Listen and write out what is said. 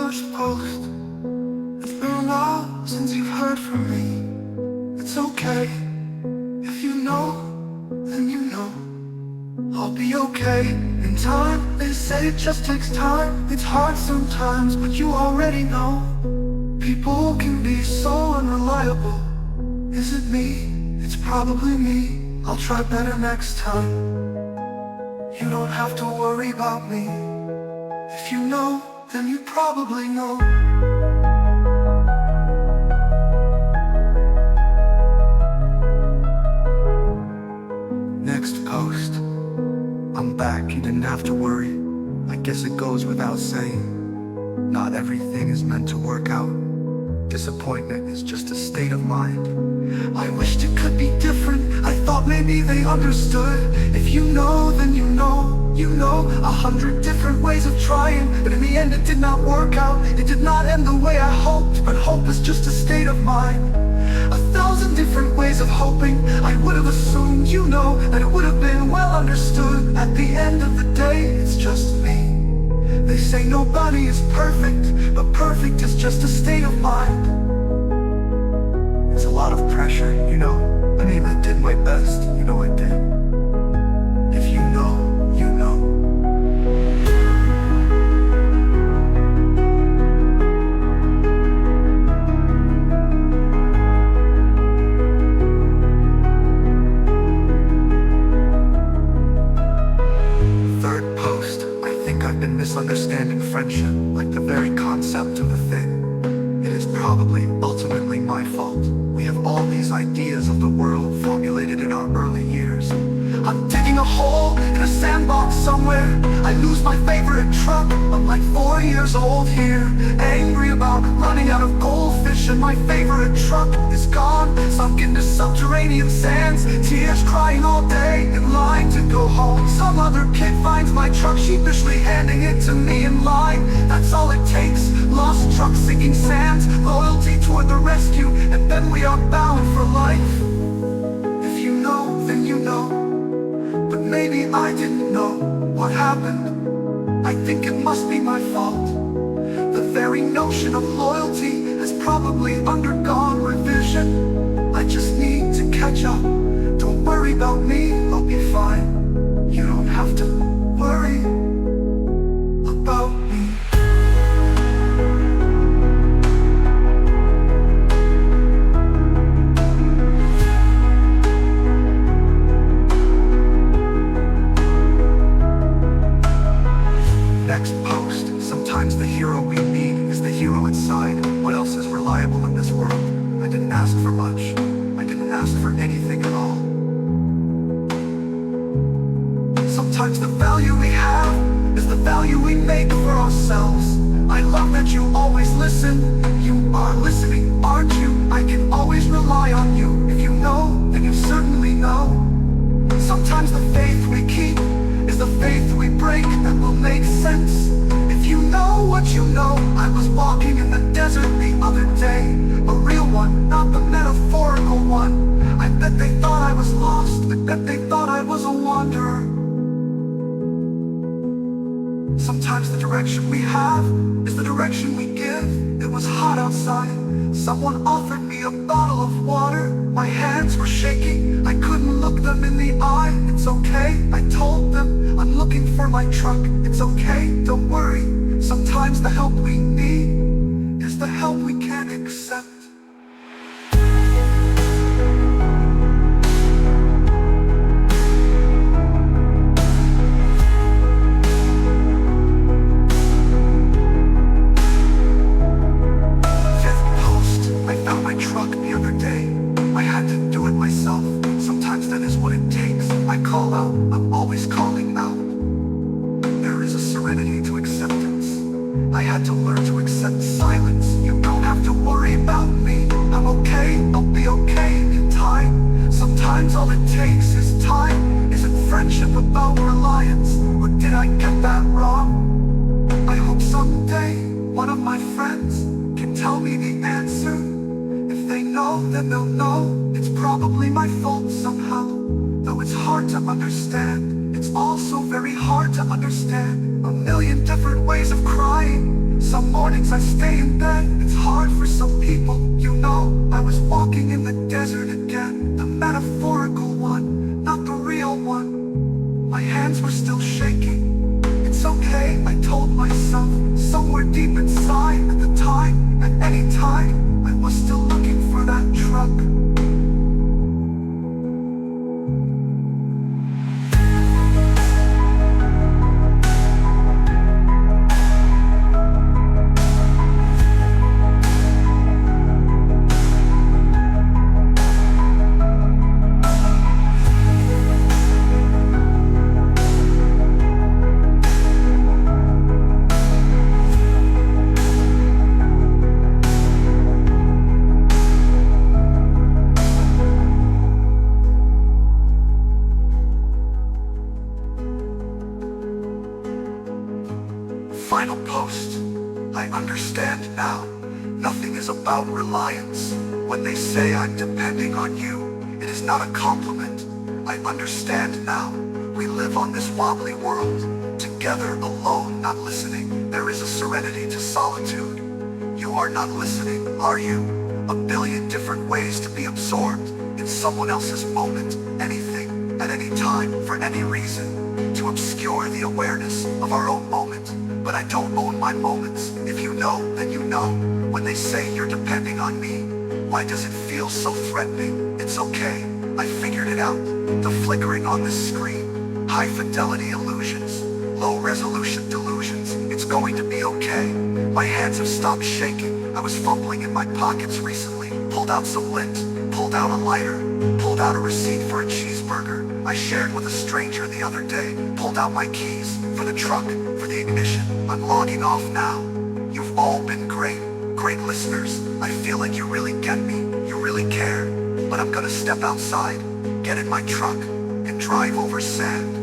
first post. It's been a while since you've heard from me. It's okay, if you know, then you know. I'll be okay in time. They say it just takes time. It's hard sometimes, but you already know. People can be so unreliable. Is it me? It's probably me. I'll try better next time. You don't have to worry about me. If you know, then you probably know. Next post. I'm back, you didn't have to worry. I guess it goes without saying, not everything is meant to work out. Disappointment is just a state of mind. I wished it could be different. I thought maybe they understood. If you know, then you know. You know, 100 different ways of trying, but in the end it did not work out. It did not end the way I hoped, but hope is just a state of mind. 1,000 different ways of hoping. I would have assumed, you know, that it would have been well understood. At the end of the day, it's just me. They say nobody is perfect, but perfect is just a state of mind. It's a lot of pressure, you know. I mean, I did my best, you know I did. If you know, you know. Third post. I think I've been misunderstanding friendship, like the very concept of the thing. It is probably ultimately my fault. We have all these ideas of the world formulated in our early years. I'm digging a hole in a sandbox somewhere. I lose my favorite truck. I'm like 4 years old here, angry about running out of goldfish, and my favorite truck is gone, sunk into subterranean sands. Tears crying all day in line to go home. Some other kid finds my truck, sheepishly handing it to me in line. That's all it takes. Lost truck sinking sands, loyalty toward the rescue, and then we are bound for life. If you know, then you know. But maybe I didn't know what happened. I think it must be my fault. The very notion of loyalty has probably undergone revision. I just need to catch up. Don't worry about me, I'll be fine. You don't have to worry about me. Next post. Sometimes the hero we meet is the hero inside. What else is reliable in this world? I didn't ask for much. I didn't ask for anything at all. Sometimes the value we have is the value we make for ourselves. I love that you always listen. You are listening, aren't you? I can always rely on you. If you know, then you certainly know. Sometimes the faith we keep is the faith we break that will make sense. If you know what you know. I was walking in the desert the other day, a real one, not the metaphorical one. I bet they thought I was lost. I bet they thought I was a wanderer. Sometimes the direction we have is the direction we give. It was hot outside. Someone offered me a bottle of water. My hands were shaking. I couldn't look them in the eye. It's okay, I told them. I'm looking for my truck. It's okay, don't worry. Sometimes the help we need is the help we can't accept. I call out, I'm always calling out. There is a serenity to acceptance. I had to learn to accept silence. You don't have to worry about me. I'm okay, I'll be okay in time. Sometimes all it takes is time. Isn't friendship about reliance? Or did I get that wrong? I hope someday one of my friends can tell me the answer. If they know, then they'll know. It's probably my fault somehow. Though it's hard to understand, it's also very hard to understand. A million different ways of crying, Some mornings I stay in bed, it's hard for some people. You know, I was walking in the desert again, the metaphorical one, not the real one. My hands were still shaking. It's okay, I told myself, somewhere deep inside. At the time, at any time, I was still looking for that truck. Final post. I understand now. Nothing is about reliance. When they say I'm depending on you, it is not a compliment. I understand now. We live on this wobbly world, together, alone, not listening. There is a serenity to solitude. You are not listening, are you? A billion different ways to be absorbed in someone else's moment. Anything, at any time, for any reason, to obscure the awareness of our own moment. But I don't own my moments. If you know, then you know. When they say you're depending on me, why does it feel so threatening? It's okay, I figured it out. The flickering on the screen, high fidelity illusions, low resolution delusions. It's going to be okay. My hands have stopped shaking. I was fumbling in my pockets recently, pulled out some lint, pulled out a lighter, pulled out a receipt for a cheeseburger I shared with a stranger the other day, pulled out my keys for the truck, for the ignition. I'm logging off now. You've all been great listeners. I feel like you really get me, you really care. But I'm gonna step outside, get in my truck, and drive over sand.